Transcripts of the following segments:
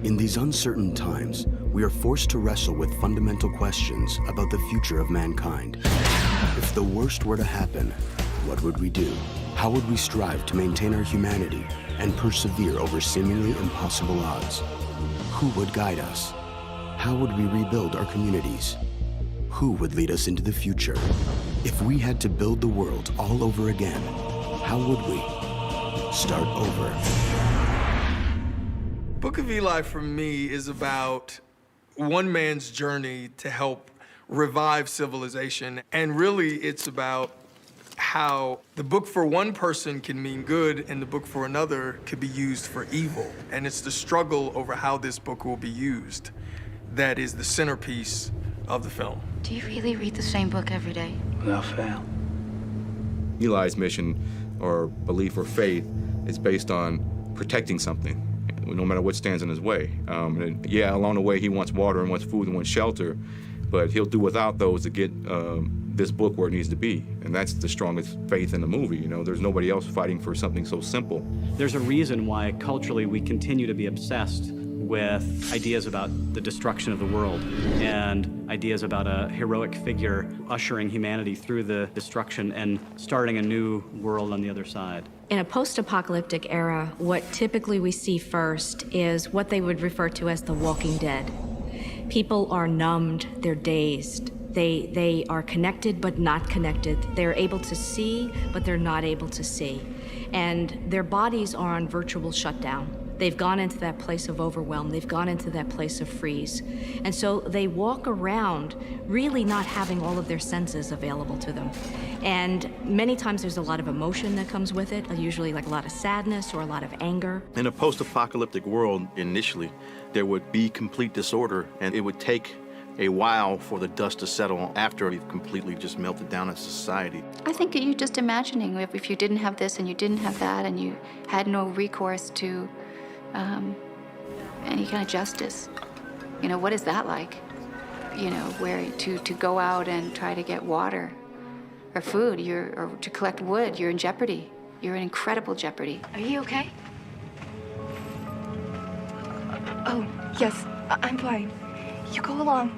In these uncertain times, we are forced to wrestle with fundamental questions about the future of mankind. If the worst were to happen, what would we do? How would we strive to maintain our humanity and persevere over seemingly impossible odds? Who would guide us? How would we rebuild our communities? Who would lead us into the future? If we had to build the world all over again, how would we start over? Book of Eli for me is about one man's journey to help revive civilization. And really, it's about how the book for one person can mean good and the book for another could be used for evil. And it's the struggle over how this book will be used that is the centerpiece of the film. Do you really read the same book every day? Without fail. Eli's mission or belief or faith is based on protecting something, no matter what stands in his way. And yeah, along the way, he wants water and wants food and wants shelter, but he'll do without those to get this book where it needs to be. And that's the strongest faith in the movie. You know, there's nobody else fighting for something so simple. There's a reason why culturally we continue to be obsessed with ideas about the destruction of the world and ideas about a heroic figure ushering humanity through the destruction and starting a new world on the other side. In a post-apocalyptic era, what typically we see first is what they would refer to as the walking dead. People are numbed, they're dazed. They are connected but not connected. They're able to see, but they're not able to see. And their bodies are on virtual shutdown. They've gone into that place of overwhelm. They've gone into that place of freeze. And so they walk around really not having all of their senses available to them. And many times there's a lot of emotion that comes with it, usually like a lot of sadness or a lot of anger. In a post-apocalyptic world, initially, there would be complete disorder, and it would take a while for the dust to settle after we've completely just melted down as a society. I think you're just imagining if you didn't have this and you didn't have that and you had no recourse to any kind of justice. You know, what is that like? You know, where to go out and try to get water or food, or to collect wood, you're in jeopardy. You're in incredible jeopardy. Are you okay? Oh, yes, I'm fine. You go along.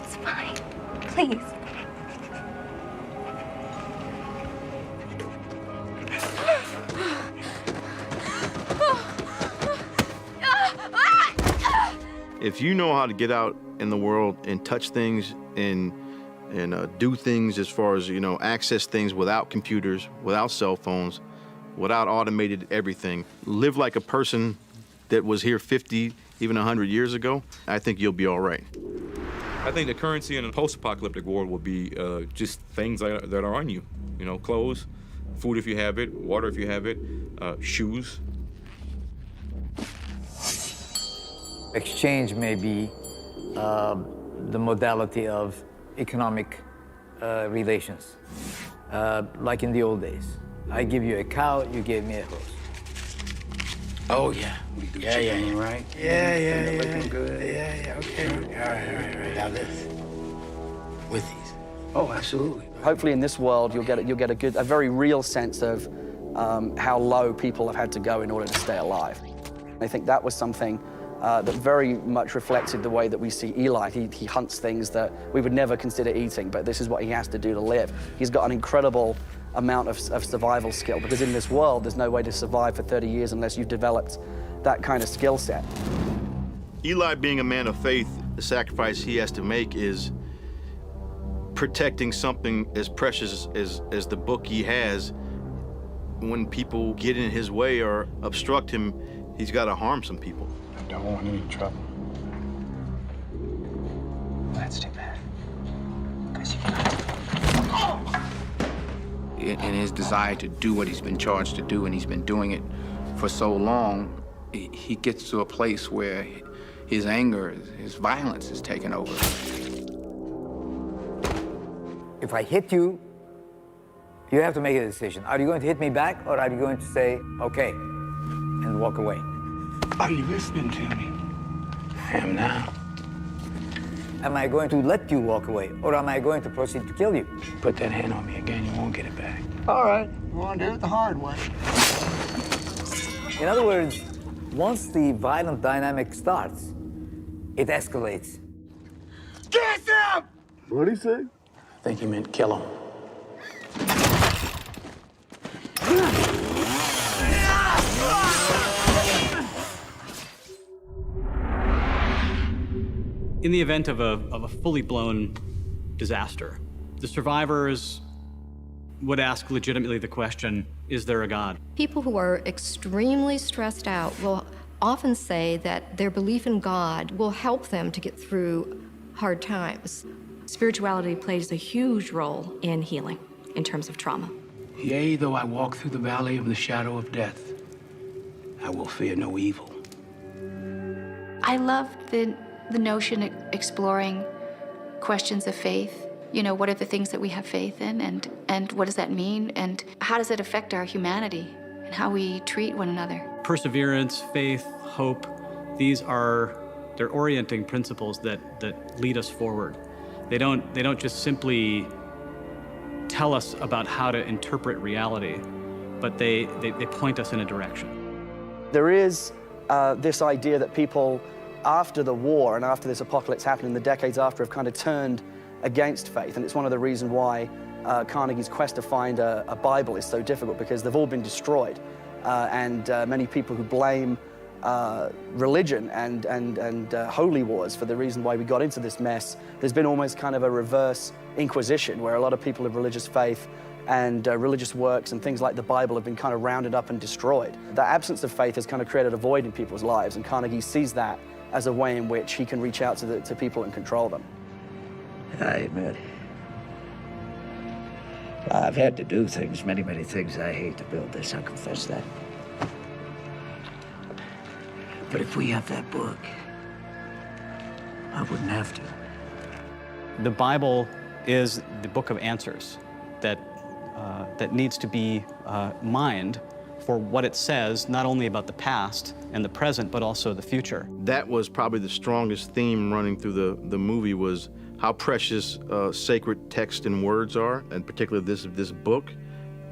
It's fine. Please. If you know how to get out in the world and touch things and do things as far as, you know, access things without computers, without cell phones, without automated everything, live like a person that was here 50, even 100 years ago, I think you'll be all right. I think the currency in a post-apocalyptic world will be just things that are on you. You know, clothes, food if you have it, water if you have it, shoes. Exchange may be the modality of economic relations, like in the old days. I give you a cow, you give me a horse. Oh, yeah. Yeah, right? Yeah. Looking good. Yeah, okay. All right. Now this. With these. Oh, absolutely. Hopefully in this world, you'll get a very real sense of how low people have had to go in order to stay alive. I think that was something that very much reflected the way that we see Eli. He hunts things that we would never consider eating, but this is what he has to do to live. He's got an incredible amount of survival skill, because in this world, there's no way to survive for 30 years unless you've developed that kind of skill set. Eli, being a man of faith, the sacrifice he has to make is protecting something as precious as the book he has. When people get in his way or obstruct him, he's got to harm some people. I don't want any trouble. That's too bad. Because you in his desire to do what he's been charged to do, and he's been doing it for so long, he gets to a place where his anger, his violence is taken over. If I hit you, you have to make a decision. Are you going to hit me back, or are you going to say, okay, and walk away? Are you listening to me? I am now. Am I going to let you walk away, or am I going to proceed to kill you? Put that hand on me again, you won't get it back. All right, you want to do it the hard way. In other words, Once the violent dynamic starts, it escalates. Get him! What'd he say? I think he meant kill him. In the event of a fully blown disaster, the survivors would ask legitimately the question, is there a God? People who are extremely stressed out will often say that their belief in God will help them to get through hard times. Spirituality plays a huge role in healing in terms of trauma. Yea, though I walk through the valley of the shadow of death, I will fear no evil. I love the notion of exploring questions of faith. You know, what are the things that we have faith in, and what does that mean, and how does it affect our humanity and how we treat one another? Perseverance, faith, hope, they're orienting principles that lead us forward. They don't just simply tell us about how to interpret reality, but they point us in a direction. There is this idea that people, after the war and after this apocalypse happened in the decades after, have kind of turned against faith. And it's one of the reasons why Carnegie's quest to find a Bible is so difficult, because they've all been destroyed. And many people who blame religion and holy wars for the reason why we got into this mess, there's been almost kind of a reverse inquisition where a lot of people of religious faith and religious works and things like the Bible have been kind of rounded up and destroyed. The absence of faith has kind of created a void in people's lives, and Carnegie sees that as a way in which he can reach out to people and control them. I admit, I've had to do things, many things I hate to build this, I confess that. But if we have that book, I wouldn't have to. The Bible is the book of answers that needs to be mined for what it says, not only about the past and the present, but also the future. That was probably the strongest theme running through the movie, was how precious sacred text and words are, and particularly this book,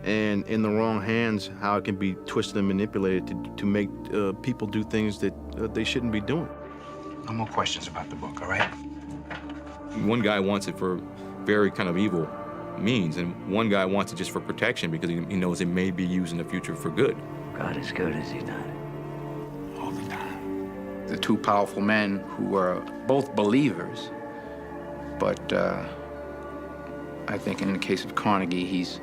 and in the wrong hands, how it can be twisted and manipulated to make people do things that they shouldn't be doing. No more questions about the book, all right? One guy wants it for very kind of evil means, and one guy wants it just for protection because he knows it may be used in the future for good. God is good, is he not? All the time. The two powerful men who were both believers, but I think in the case of Carnegie, he's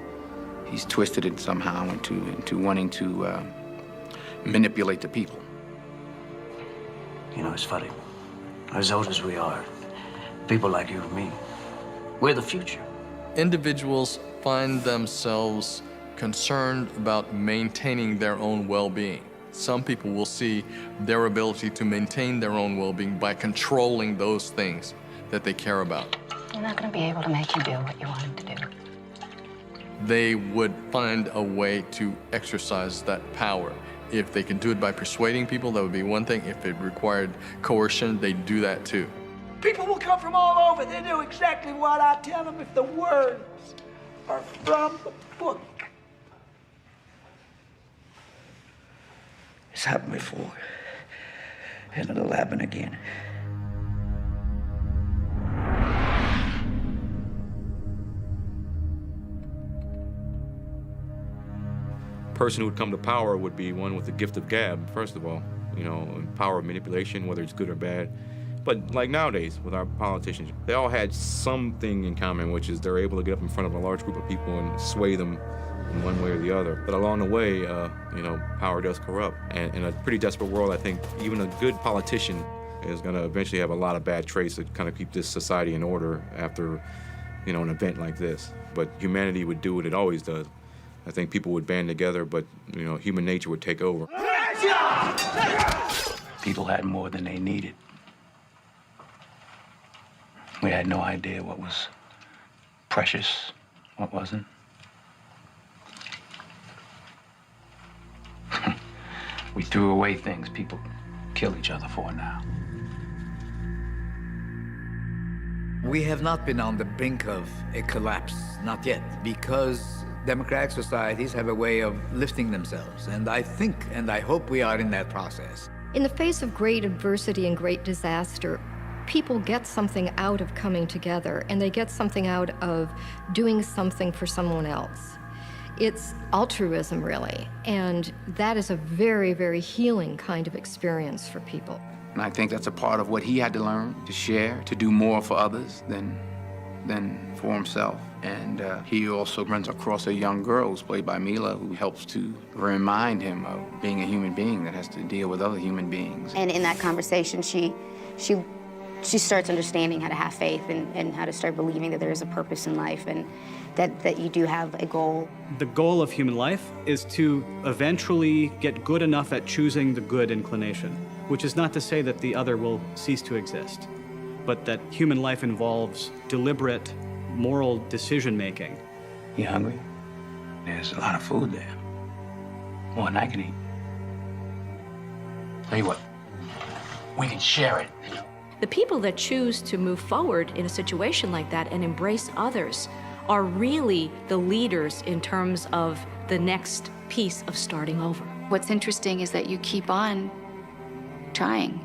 twisted it somehow into wanting to manipulate the people. You know, it's funny. As old as we are, people like you and me, we're the future. Individuals find themselves concerned about maintaining their own well-being. Some people will see their ability to maintain their own well-being by controlling those things that they care about. You're not going to be able to make him do what you want him to do. They would find a way to exercise that power. If they could do it by persuading people, that would be one thing. If it required coercion, they'd do that too. People will come from all over. They do exactly what I tell them if the words are from the book. It's happened before, and it'll happen again. Person who would come to power would be one with the gift of gab, first of all, you know, and power of manipulation, whether it's good or bad. But like nowadays with our politicians, they all had something in common, which is they're able to get up in front of a large group of people and sway them in one way or the other. But along the way, you know, power does corrupt. And in a pretty desperate world, I think even a good politician is going to eventually have a lot of bad traits that kind of keep this society in order after, you know, an event like this. But humanity would do what it always does. I think people would band together, but, you know, human nature would take over. People had more than they needed. We had no idea what was precious, what wasn't. We threw away things people kill each other for now. We have not been on the brink of a collapse, not yet, because Democratic societies have a way of lifting themselves, and I think and I hope we are in that process. In the face of great adversity and great disaster, people get something out of coming together, and they get something out of doing something for someone else. It's altruism, really, and that is a very, very healing kind of experience for people. And I think that's a part of what he had to learn, to share, to do more for others than for himself. And he also runs across a young girl who's played by Mila, who helps to remind him of being a human being that has to deal with other human beings. And in that conversation, she starts understanding how to have faith and how to start believing that there is a purpose in life and that you do have a goal. The goal of human life is to eventually get good enough at choosing the good inclination, which is not to say that the other will cease to exist, but that human life involves deliberate, moral decision-making. You hungry? There's a lot of food there. More than I can eat. Tell you what, we can share it. The people that choose to move forward in a situation like that and embrace others are really the leaders in terms of the next piece of starting over. What's interesting is that you keep on trying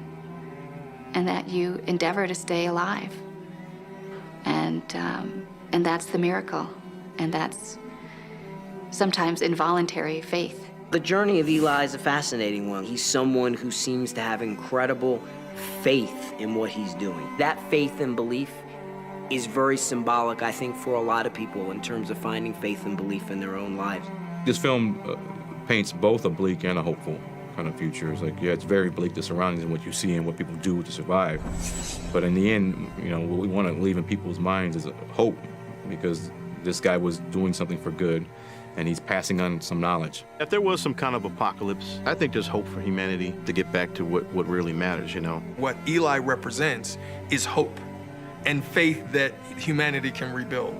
and that you endeavor to stay alive. And that's the miracle. And that's sometimes involuntary faith. The journey of Eli is a fascinating one. He's someone who seems to have incredible faith in what he's doing. That faith and belief is very symbolic, I think, for a lot of people in terms of finding faith and belief in their own lives. This film paints both a bleak and a hopeful kind of future. It's like, yeah, it's very bleak, the surroundings and what you see and what people do to survive. But in the end, you know, what we want to leave in people's minds is hope, because this guy was doing something for good, and he's passing on some knowledge. If there was some kind of apocalypse, I think there's hope for humanity to get back to what really matters, you know. What Eli represents is hope and faith that humanity can rebuild.